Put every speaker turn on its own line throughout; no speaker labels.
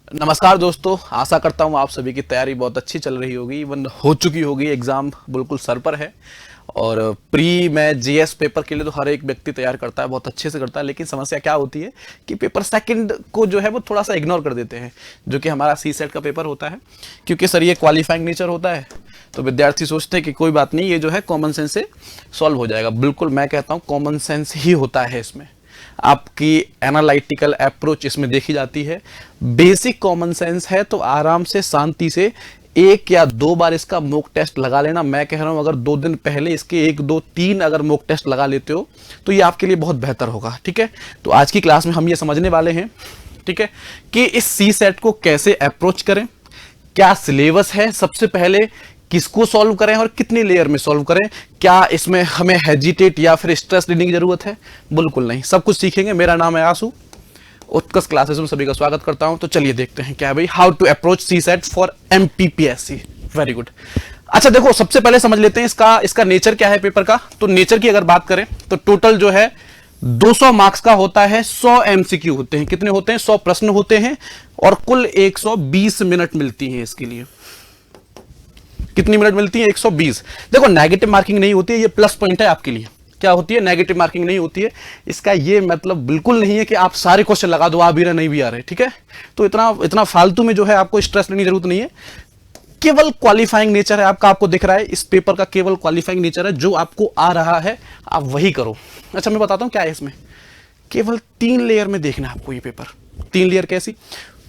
नमस्कार दोस्तों, आशा करता हूँ आप सभी की तैयारी बहुत अच्छी चल रही होगी, इवन हो चुकी होगी। एग्जाम बिल्कुल सर पर है और प्री में जीएस पेपर के लिए तो हर एक व्यक्ति तैयार करता है, बहुत अच्छे से करता है। लेकिन समस्या क्या होती है कि पेपर सेकंड को जो है वो थोड़ा सा इग्नोर कर देते हैं, जो कि हमारा सी सेट का पेपर होता है। क्योंकि सर ये क्वालिफाइंग नेचर होता है, तो विद्यार्थी सोचते हैं कि कोई बात नहीं, ये जो है कॉमन सेंस से सॉल्व हो जाएगा। बिल्कुल मैं कहता हूँ कॉमन सेंस ही होता है इसमें, आपकी एनालिटिकल अप्रोच इसमें देखी जाती है। बेसिक कॉमन सेंस है तो आराम से शांति से 1 या 2 बार इसका मॉक टेस्ट लगा लेना। मैं कह रहा हूं अगर 2 दिन पहले इसके 1 2 3 अगर मॉक टेस्ट लगा लेते हो तो ये आपके लिए बहुत बेहतर होगा। ठीक है, तो आज की क्लास में हम ये समझने वाले हैं, ठीक है, कि इस सी सेट को कैसे अप्रोच करें, क्या सिलेबस है, सबसे पहले किसको सॉल्व करें और कितने लेयर में सॉल्व करें, क्या इसमें हमें हेजिटेट या फिर स्ट्रेस लेने की जरूरत है। बिल्कुल नहीं, सब कुछ सीखेंगे। मेरा नाम है आशु, उत्कर्ष क्लासेस में सभी का स्वागत करता हूं। तो चलिए देखते हैं क्या है भाई, how to approach CSAT for MPPSC. Very good. अच्छा देखो, सबसे पहले समझ लेते हैं इसका नेचर क्या है पेपर का। तो नेचर की अगर बात करें तो टोटल जो है 200 मार्क्स का होता है, 100 एमसीक्यू होते हैं। कितने होते हैं? 100 प्रश्न होते हैं और कुल 120 मिनट मिलती है इसके लिए। कितनी मिनट मिलती है? 120। देखो नेगेटिव मार्किंग नहीं होती है, ये प्लस पॉइंट है आपके लिए। क्या होती है? नेगेटिव मार्किंग नहीं होती है। इसका ये मतलब बिल्कुल नहीं है कि आप सारे क्वेश्चन लगा दो, आ भी रहे नहीं भी आ रहे। ठीक है, तो इतना फालतू में जो है आपको स्ट्रेस लेने की जरूरत नहीं है। केवल क्वालिफाइंग नेचर है आपका, आपको दिख रहा है इस पेपर का केवल क्वालिफाइंग नेचर है। जो आपको आ रहा है आप वही करो। अच्छा मैं बताता हूं क्या है इसमें। केवल 3 लेयर में देखना है आपको ये पेपर। 3 लेयर कैसी?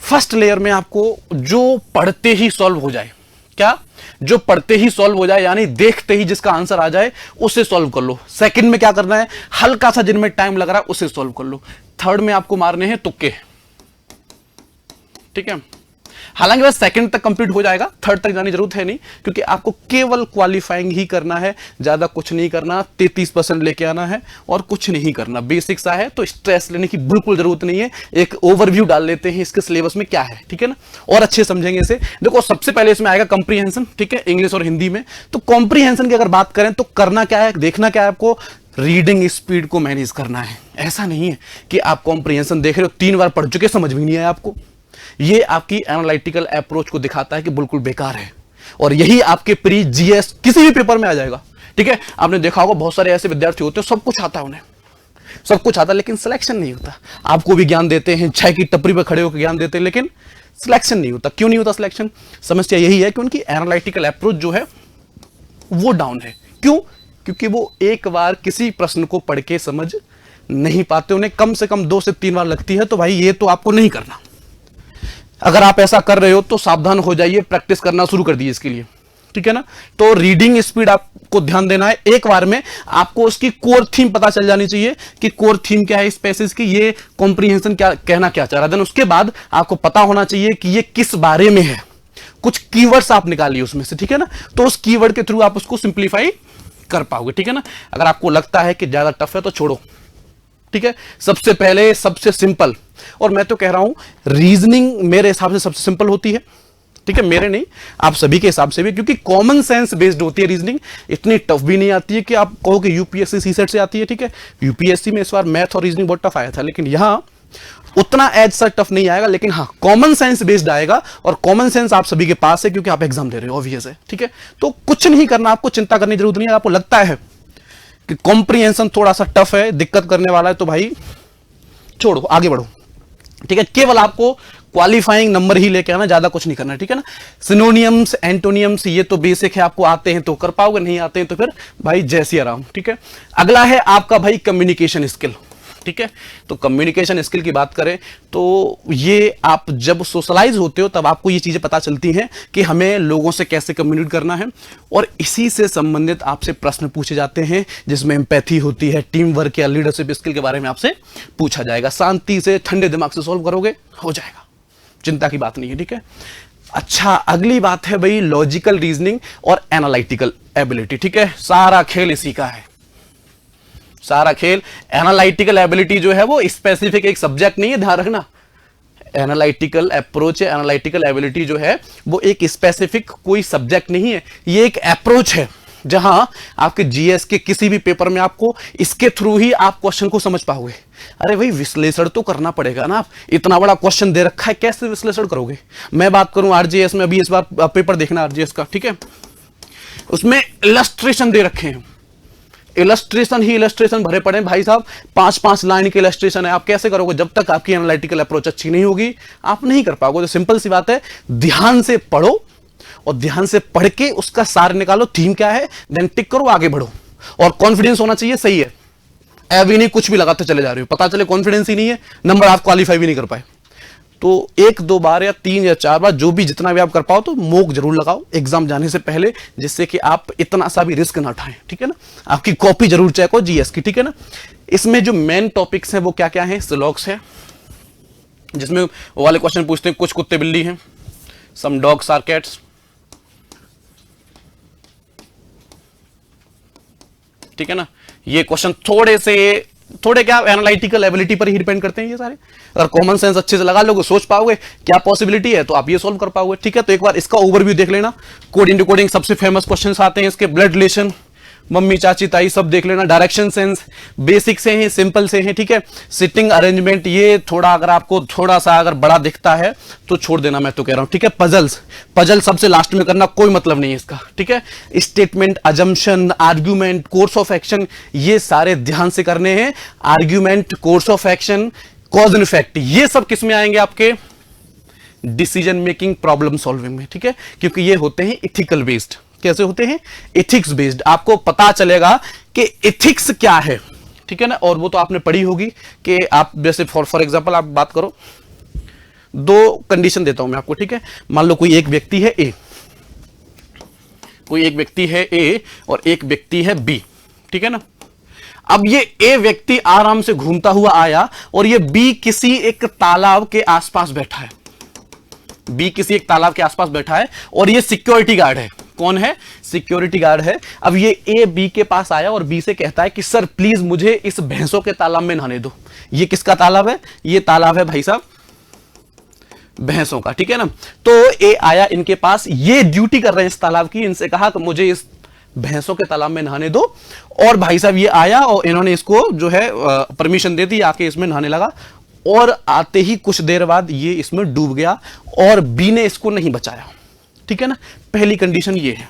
फर्स्ट लेयर में आपको जो पढ़ते ही सॉल्व हो जाए, क्या? जो पढ़ते ही सॉल्व हो जाए, यानी देखते ही जिसका आंसर आ जाए उसे सॉल्व कर लो। सेकंड में क्या करना है? हल्का सा जिनमें टाइम लग रहा है उसे सॉल्व कर लो। थर्ड में आपको मारने हैं तुक्के। ठीक है, हालांकि बस सेकंड तक कंप्लीट हो जाएगा, थर्ड तक जाने की जरूरत है नहीं, क्योंकि आपको केवल क्वालिफाइंग ही करना है, ज्यादा कुछ नहीं करना। 33% लेके आना है और कुछ नहीं करना। बेसिक सा है तो स्ट्रेस लेने की बिल्कुल जरूरत नहीं है। एक ओवरव्यू डाल लेते हैं इसके सिलेबस में क्या है, ठीक है ना, और अच्छे समझेंगे इसे। देखो सबसे पहले इसमें आएगा कंप्रीहेंशन, ठीक है, इंग्लिश और हिंदी में। तो कॉम्प्रीहेंशन की अगर बात करें तो करना क्या है, देखना क्या है आपको, रीडिंग स्पीड को मैनेज करना है। ऐसा नहीं है कि आप कॉम्प्रीहेंशन देख रहे हो, 3 बार पढ़ चुके, समझ भी नहीं आया आपको। ये आपकी एनालिटिकल अप्रोच को दिखाता है कि बिल्कुल बेकार है, और यही आपके प्री जीएस किसी भी पेपर में आ जाएगा। ठीक है, आपने देखा होगा बहुत सारे ऐसे विद्यार्थी होते हैं, सब कुछ आता है उन्हें, सब कुछ आता है, लेकिन सिलेक्शन नहीं होता। आपको भी ज्ञान देते हैं, 6 की टपरी पर खड़े होकर ज्ञान देते हैं, लेकिन सिलेक्शन नहीं होता। क्यों नहीं होता सिलेक्शन? समस्या यही है कि उनकी एनालिटिकल अप्रोच जो है वो डाउन है। क्यों? क्योंकि वो एक बार किसी प्रश्न को पढ़ के समझ नहीं पाते, उन्हें कम से कम 2 से 3 बार लगती है। तो भाई ये तो आपको नहीं करना। अगर आप ऐसा कर रहे हो तो सावधान हो जाइए, प्रैक्टिस करना शुरू कर दीजिए इसके लिए। ठीक है ना, तो रीडिंग स्पीड आपको ध्यान देना है। एक बार में आपको उसकी कोर थीम पता चल जानी चाहिए कि कोर थीम क्या है इस पैसेज की, ये कॉम्प्रीहेंशन क्या कहना क्या चाह रहा है। देन उसके बाद आपको पता होना चाहिए कि ये किस बारे में है। कुछ कीवर्ड्स आप निकालिए उसमें से, ठीक है ना, तो उस कीवर्ड के थ्रू आप उसको सिंप्लीफाई कर पाओगे। ठीक है ना, अगर आपको लगता है कि ज्यादा टफ है तो छोड़ो। ठीक है, सबसे पहले सबसे सिंपल, और मैं तो कह रहा हूं रीजनिंग मेरे हिसाब से सबसे सिंपल होती है। ठीक है, मेरे नहीं, आप सभी के हिसाब से भी, क्योंकि कॉमन सेंस बेस्ड होती है रीजनिंग। इतनी टफ भी नहीं आती है कि आप कहो कि यूपीएससी सी सेट से आती है। ठीक है, यूपीएससी में इस बार मैथ और रीजनिंग बहुत टफ आया था, लेकिन यहां उतना एज सा टफ नहीं आएगा, लेकिन हाँ कॉमन सेंस बेस्ड आएगा। और कॉमन सेंस आप सभी के पास है क्योंकि आप एग्जाम दे रहे हो, ऑब्वियस है। ठीक है, तो कुछ नहीं करना, आपको चिंता करने की जरूरत नहीं है। आपको लगता है कि कॉम्प्रीहेंशन थोड़ा सा टफ है, दिक्कत करने वाला है, तो भाई छोड़ो, आगे बढ़ो। ठीक है, केवल आपको क्वालिफाइंग नंबर ही लेके आना, ज्यादा कुछ नहीं करना। ठीक है ना, सिनोनियम्स एंटोनियम्स ये तो बेसिक है, आपको आते हैं तो कर पाओगे, नहीं आते हैं तो फिर भाई जैसी आराम। ठीक है, अगला है आपका भाई कम्युनिकेशन स्किल। ठीक है, तो कम्युनिकेशन स्किल की बात करें तो ये आप जब सोशलाइज होते हो तब आपको ये चीजें पता चलती हैं कि हमें लोगों से कैसे कम्युनिकेट करना है, और इसी से संबंधित आपसे प्रश्न पूछे जाते हैं जिसमें एम्पैथी होती है, टीम वर्क या लीडरशिप स्किल के बारे में आपसे पूछा जाएगा। शांति से ठंडे दिमाग से सॉल्व करोगे, हो जाएगा, चिंता की बात नहीं है। ठीक है, अच्छा अगली बात है भाई लॉजिकल रीजनिंग और एनालिटिकल एबिलिटी। ठीक है, सारा खेल इसी का है, सारा खेल। एनालिटिकल एबिलिटी जो है वो स्पेसिफिक एक सब्जेक्ट नहीं है, ध्यान रखना। एनालिटिकल अप्रोच है, एनालिटिकल एबिलिटी जो है वो एक स्पेसिफिक कोई सब्जेक्ट नहीं है, ये एक अप्रोच है। जहां आपके जीएस के किसी भी पेपर में आपको इसके थ्रू ही आप क्वेश्चन को समझ पाओगे। अरे भाई विश्लेषण तो करना पड़ेगा ना, आप इतना बड़ा क्वेश्चन दे रखा है, कैसे विश्लेषण करोगे। मैं बात करूं आरजीएस में, अभी इस बार पेपर देखना आरजीएस का, ठीक है, उसमें इलस्ट्रेशन दे रखे हैं, इलस्ट्रेशन ही इलस्ट्रेशन भरे पड़े भाई साहब, 5-5 लाइन के इलस्ट्रेशन है। आप कैसे करोगे? जब तक आपकी एनालिटिकल अप्रोच अच्छी नहीं होगी आप नहीं कर पाओगे। तो सिंपल सी बात है, ध्यान से पढ़ो और ध्यान से पढ़ के उसका सार निकालो, थीम क्या है, देन टिक करो, आगे बढ़ो। और कॉन्फिडेंस होना चाहिए, सही है, अभी नहीं कुछ भी लगाते चले जा रहे हो, पता चले कॉन्फिडेंस ही नहीं है, नंबर आप क्वालिफाई भी नहीं कर पाए। तो 1-2 बार या 3 या 4 बार जो भी जितना भी आप कर पाओ तो मॉक जरूर लगाओ एग्जाम जाने से पहले, जिससे कि आप इतना सा भी रिस्क ना उठाएं, ठीक है ना। आपकी कॉपी जरूर चेक हो जीएस की, ठीक है ना। इसमें जो मेन टॉपिक्स हैं वो क्या क्या हैं? सिलॉक्स है, जिसमें वो वाले क्वेश्चन पूछते हैं कुछ कुत्ते बिल्ली हैं, सम डॉग्स आर कैट्स, ठीक है ना। ये क्वेश्चन थोड़े क्या एनालिटिकल एबिलिटी पर ही डिपेंड करते हैं ये सारे। अगर कॉमन सेंस अच्छे से लगा लोगे, सोच पाओगे क्या पॉसिबिलिटी है, तो आप ये सॉल्व कर पाओगे, ठीक है। तो एक बार इसका ओवरव्यू देख लेना। कोडिंग डिकोडिंग सबसे फेमस क्वेश्चंस आते हैं इसके, ब्लड रिलेशन, मम्मी चाची ताई सब देख लेना। डायरेक्शन सेंस बेसिक से हैं, सिंपल से हैं, ठीक है। सिटिंग अरेंजमेंट ये थोड़ा अगर आपको थोड़ा सा अगर बड़ा दिखता है तो छोड़ देना, मैं तो कह रहा हूं, ठीक है। पजल सबसे लास्ट में करना, कोई मतलब नहीं है इसका, ठीक है। Statement, assumption, argument, course of action, ये सारे ध्यान से करने हैं। Argument, course of action, cause and effect, ये सब किस में आएंगे? आपके डिसीजन मेकिंग, प्रॉब्लम सॉल्विंग में, ठीक है। क्योंकि ये होते हैं इथिकल बेस्ड। कैसे होते हैं? Ethics based. आपको पता चलेगा कि एथिक्स क्या है, ठीक है ना। और वो तो आपने पढ़ी होगी कि आप जैसे फॉर एग्जांपल आप बात करो, 2 कंडीशन देता हूं मैं आपको, ठीक है। मान लो कोई एक व्यक्ति है ए, कोई एक व्यक्ति है ए और एक व्यक्ति है बी, ठीक है ना। अब ये ए व्यक्ति आराम से घूमता हुआ आया और ये बी किसी एक तालाब के आसपास बैठा है, बी किसी एक तालाब के आसपास बैठा है और ये सिक्योरिटी गार्ड है। कौन है? सिक्योरिटी गार्ड है। अब ये ए बी के पास आया और बी से कहता है कि सर प्लीज मुझे इस भैंसों के तालाब में नहाने दो। ये किसका तालाब है? ये तालाब है भाई साहब भैंसों का, ठीक है ना। तो ए आया इनके पास, ये ड्यूटी कर रहे हैं इस तालाब की, इनसे कहा कि मुझे इस भैंसों के तालाब में नहाने दो। और भाई साहब ये आया और इन्होंने इसको जो है परमिशन दे दी, आके इसमें नहाने लगा और आते ही कुछ देर बाद ये इसमें डूब गया और बी ने इसको नहीं बचाया, ठीक है ना। पहली कंडीशन ये है।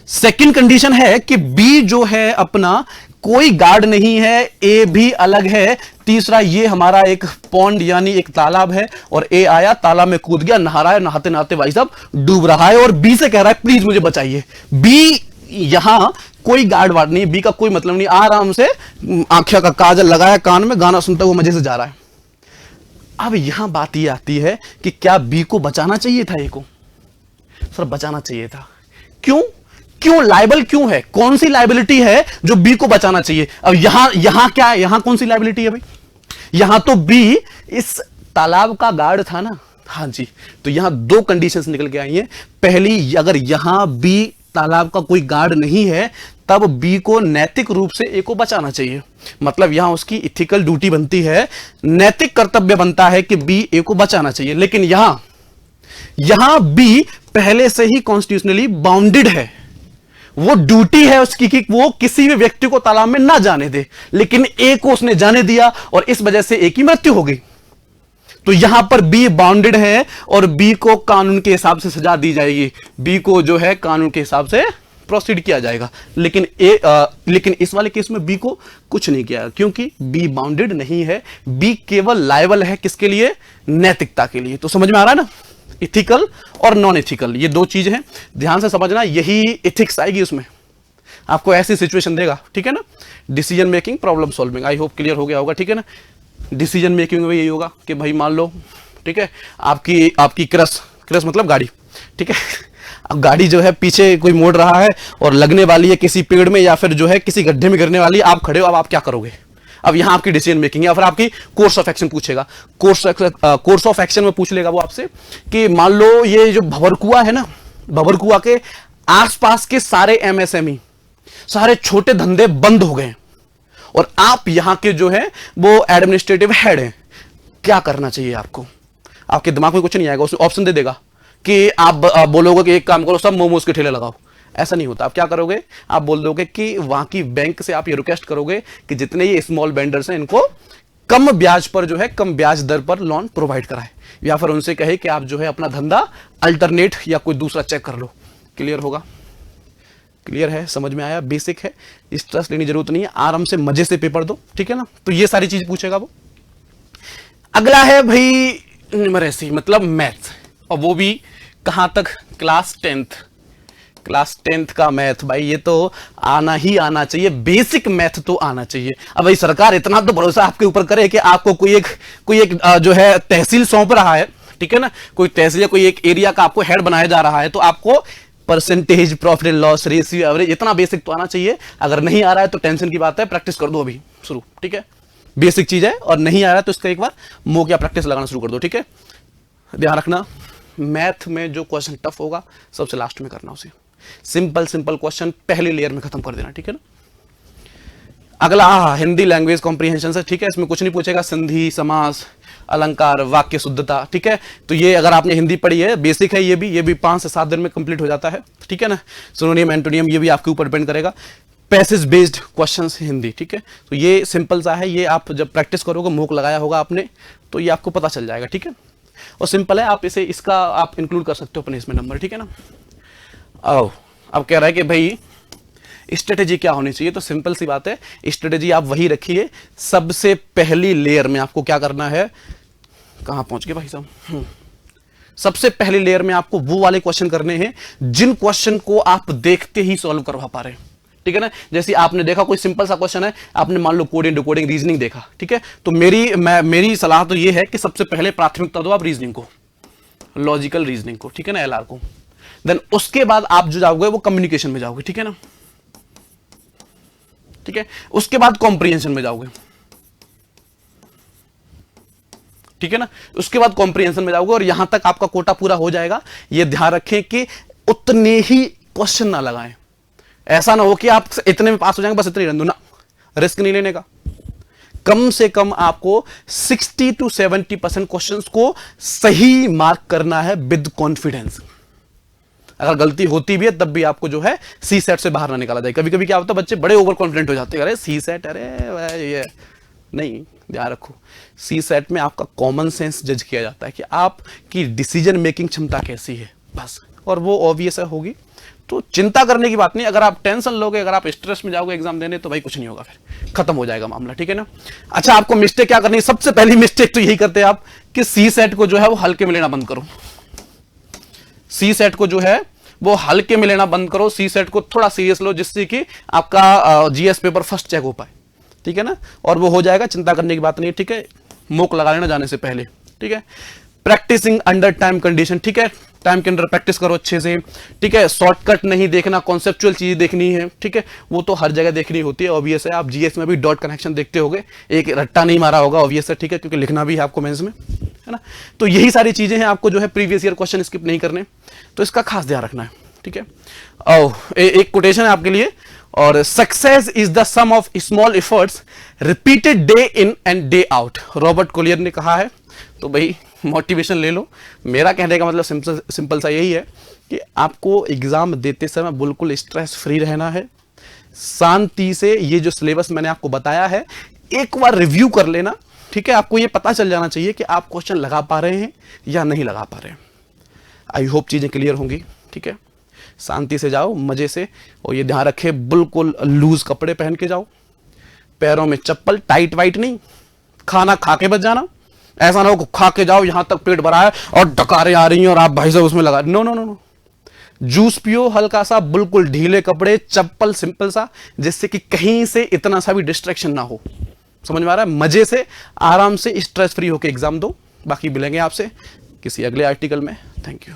सेकंड कंडीशन है कि बी जो है अपना कोई गार्ड नहीं है, ए भी अलग है। तीसरा, ये हमारा एक पॉन्ड यानी एक तालाब है और ए आया तालाब में कूद गया, नहा रहा है, नहाते नहाते भाई साहब डूब रहा है और बी से कह रहा है प्लीज मुझे बचाइए। बी यहां कोई गार्ड वार्ड नहीं, बी का कोई मतलब नहीं, आराम से आंखों का काजल लगाया, कान में गाना सुनता हुआ मजे से जा रहा है। अब यहां बात ये आती है कि क्या बी को बचाना चाहिए था? ए को सर बचाना चाहिए था। क्यों लायबल क्यों है? कौन सी लायबिलिटी है जो बी को बचाना चाहिए? अब यहां क्या है? यहां कौन सी लायबिलिटी है भाई? यहां तो बी इस तालाब का गार्ड था ना। हाँ जी, तो यहां 2 कंडीशंस निकल के आई हैं। पहली, अगर यहां बी तालाब का कोई गार्ड नहीं है तब बी को नैतिक रूप से ए को बचाना चाहिए। मतलब यहां उसकी इथिकल ड्यूटी बनती है, नैतिक कर्तव्य बनता है कि बी ए को बचाना चाहिए। लेकिन यहां बी पहले से ही कॉन्स्टिट्यूशनली बाउंडेड है, वो ड्यूटी है उसकी कि वो किसी भी व्यक्ति को तालाब में ना जाने दे, लेकिन ए को उसने जाने दिया और इस वजह से ए की मृत्यु हो गई। तो यहां पर बी बाउंडेड है और बी को कानून के हिसाब से सजा दी जाएगी, बी को जो है कानून के हिसाब से प्रोसीड किया जाएगा। लेकिन इस वाले केस में बी को कुछ नहीं किया क्योंकि बी बाउंडेड नहीं है, बी केवल लायबल है किसके लिए? नैतिकता के लिए। तो समझ में आ रहा है ना, इथिकल और नॉन इथिकल ये 2 चीज हैं, ध्यान से समझना, यही इथिक्स आएगी उसमें, आपको ऐसी सिचुएशन देगा, ठीक है ना। Decision making, problem solving, I hope clear हो गया होगा, ठीक है ना। डिसीजन मेकिंग में यही होगा कि भाई मान लो, ठीक है, आपकी क्रश मतलब गाड़ी, ठीक है। अब गाड़ी जो है पीछे कोई मोड़ रहा है और लगने वाली है किसी पेड़ में या फिर जो है किसी गड्ढे में गिरने वाली है, आप खड़े हो, अब आप क्या करोगे? अब यहां आपकी डिसीजन मेकिंग या फिर आपकी कोर्स ऑफ एक्शन पूछेगा। कोर्स ऑफ एक्शन में पूछ लेगा वो आपसे कि मान लो ये जो भंवरकुआ है ना, भंवरकुआ के आसपास के सारे एमएसएमई, सारे छोटे धंधे बंद हो गए और आप यहां के जो है वो एडमिनिस्ट्रेटिव हेड हैं, क्या करना चाहिए आपको? आपके दिमाग में कुछ नहीं आएगा, उसमें ऑप्शन दे देगा कि आप बोलोगे कि एक काम करो, सब मोमोज के ठेले लगाओ, ऐसा नहीं होता। आप क्या करोगे, आप बोल दोगे कि वहां की बैंक से आप ये रिक्वेस्ट करोगे कि जितने ये स्मॉल वेंडर्स हैं इनको कम ब्याज पर जो है, कम ब्याज दर पर लोन प्रोवाइड कराए, या फिर उनसे कहे कि आप जो है अपना धंधा अल्टरनेट या कोई दूसरा चेक कर लो। क्लियर होगा? क्लियर है? समझ में आया? बेसिक है, स्ट्रेस लेने की जरूरत नहीं है, आराम से मजे से पेपर दो, ठीक है ना। तो ये सारी चीज पूछेगा वो। अगला है भाई न्यूमरेसी, मतलब मैथ, और वो भी कहां तक, क्लास 10th। क्लास 10th का मैथ भाई ये तो आना ही आना चाहिए, बेसिक मैथ तो आना चाहिए। अब भाई सरकार इतना तो भरोसा आपके ऊपर करे कि आपको कोई एक जो है तहसील सौंप रहा है, ठीक है ना, कोई तहसील या कोई एक एरिया का आपको हेड बनाया जा रहा है, तो आपको percentage, profit and loss ratio, average, इतना बेसिक तो आना चाहिए। अगर नहीं आ रहा है तो टेंशन की बात है, प्रैक्टिस कर दो अभी शुरू, ठीक है। बेसिक चीज है, और नहीं आ रहा है तो इसका एक बार मॉक या प्रैक्टिस लगाना शुरू कर दो, ठीक है। ध्यान रखना, मैथ में जो क्वेश्चन टफ होगा सबसे लास्ट में करना, उसे सिंपल क्वेश्चन पहले लेयर में खत्म कर देना, ठीक है ना। अगला हिंदी लैंग्वेज कॉम्प्रिहेंशन से, ठीक है, इसमें कुछ नहीं पूछेगा, संधि, समास, अलंकार, वाक्य शुद्धता, ठीक है। तो ये अगर आपने हिंदी पढ़ी है, बेसिक है, ये भी 5 से 7 दिन में कंप्लीट हो जाता है, ठीक है ना। सिनोनिम, एंटोनियम, ये भी आपके ऊपर डिपेंड करेगा। पैसेज बेस्ड क्वेश्चंस हिंदी, ठीक है। तो ये सिंपल सा है, ये आप जब प्रैक्टिस करोगे, मूक लगाया होगा आपने, तो ये आपको पता चल जाएगा, ठीक है। और सिंपल है, आप इसका आप इंक्लूड कर सकते हो अपने इसमें नंबर, ठीक है ना। अब कह रहा है कि भाई स्ट्रेटेजी क्या होनी चाहिए, तो सिंपल सी बात है, स्ट्रेटेजी आप वही रखिए। सबसे पहली लेयर में आपको क्या करना है, कहां पहुंच गए भाई साहब, सबसे पहली लेयर में आपको वो वाले क्वेश्चन करने हैं जिन क्वेश्चन को आप देखते ही सॉल्व करवा पा रहे हैं, ठीक है ना। जैसे आपने देखा कोई सिंपल सा क्वेश्चन है, आपने मान लो कोडिंग, डिकोडिंग, रीजनिंग देखा, ठीक है, तो मेरी सलाह तो ये है कि सबसे पहले प्राथमिकता दो आप रीजनिंग को, लॉजिकल रीजनिंग को, ठीक है ना, एलआर को। देन उसके बाद आप जो जाओगे वो कम्युनिकेशन में जाओगे, ठीक है ना, ठीक है। उसके बाद कॉम्प्रिहेंशन में जाओगे, ठीक है ना, उसके बाद कॉम्प्रिहेंशन में जाओगे, और यहां तक आपका कोटा पूरा हो जाएगा। ये ध्यान रखें कि उतने ही क्वेश्चन ना लगाएं, ऐसा ना हो कि आप इतने में पास हो जाएंगे, बस इतने ही रन दो ना, रिस्क नहीं लेने का। कम से कम आपको 60 to 70% क्वेश्चंस को सही मार्क करना है विद कॉन्फिडेंस। अगर गलती होती भी है तब भी आपको जो है सी सेट से बाहर ना निकाला जाए। कभी कभी क्या होता है, बच्चे बड़े ओवर कॉन्फिडेंट हो जाते हैं, अरे सी सेट, अरे ये नहीं, ध्यान रखो, सी सेट में आपका कॉमन सेंस जज किया जाता है कि आपकी डिसीजन मेकिंग क्षमता कैसी है, बस, और वो ऑब्वियस होगी। तो चिंता करने की बात नहीं, अगर आप टेंशन लोगे, अगर आप स्ट्रेस में जाओगे एग्जाम देने, तो भाई कुछ नहीं होगा, फिर खत्म हो जाएगा मामला, ठीक है ना। अच्छा, आपको मिस्टेक क्या करनी है, सबसे पहली मिस्टेक तो यही करते हैं आप कि सी सेट को जो है वो हल्के में लेना बंद करो। सी सेट को जो है वो हल्के में लेना बंद करो, सी सेट को थोड़ा सीरियस लो, जिससे कि आपका जीएस पेपर फर्स्ट चेक हो पाए, ठीक है ना, और वो हो जाएगा, चिंता करने की बात नहीं है, ठीक है। मोक लगा लेना जाने से पहले, ठीक है। प्रैक्टिसिंग अंडर टाइम कंडीशन, ठीक है, टाइम के अंदर प्रैक्टिस करो अच्छे से, ठीक है। शॉर्टकट नहीं देखना, कॉन्सेप्चुअल चीज देखनी है, ठीक है, वो तो हर जगह देखनी होती है, ऑब्वियस है। आप जीएस में भी डॉट कनेक्शन देखते होगे, एक रट्टा नहीं मारा होगा, ऑब्वियस है, ठीक है, क्योंकि लिखना भी है आपको मेंस में, है ना। तो यही सारी चीजें हैं, आपको जो है प्रीवियस ईयर क्वेश्चन स्किप नहीं करने, तो इसका खास ध्यान रखना है, ठीक है। एक कोटेशन है आपके लिए, और success is the sum of small efforts repeated day in and day out, Robert Collier ने कहा है। तो भाई मोटिवेशन ले लो। मेरा कहने का मतलब सिंपल सा यही है कि आपको एग्जाम देते समय बिल्कुल स्ट्रेस फ्री रहना है, शांति से ये जो सिलेबस मैंने आपको बताया है एक बार रिव्यू कर लेना, ठीक है। आपको ये पता चल जाना चाहिए कि आप क्वेश्चन लगा पा रहे हैं या नहीं लगा पा रहे हैं। आई होप चीजें क्लियर होंगी, ठीक है। शांति से जाओ, मजे से, और ये ध्यान रखे बिल्कुल लूज कपड़े पहन के जाओ, पैरों में चप्पल, टाइट वाइट नहीं। खाना खा के बच जाना, ऐसा ना हो खा के जाओ, यहां तक पेट भरा है और डकारें आ रही हैं और आप भाई साहब उसमें लगा, no no no no. Juice पियो हल्का सा, बिल्कुल ढीले कपड़े, चप्पल सिंपल सा, जिससे कि कहीं से इतना सा भी डिस्ट्रैक्शन ना हो। समझ में आ रहा है? मजे से, आराम से, स्ट्रेस फ्री होकर एग्जाम दो। बाकी मिलेंगे आपसे किसी अगले आर्टिकल में। Thank you.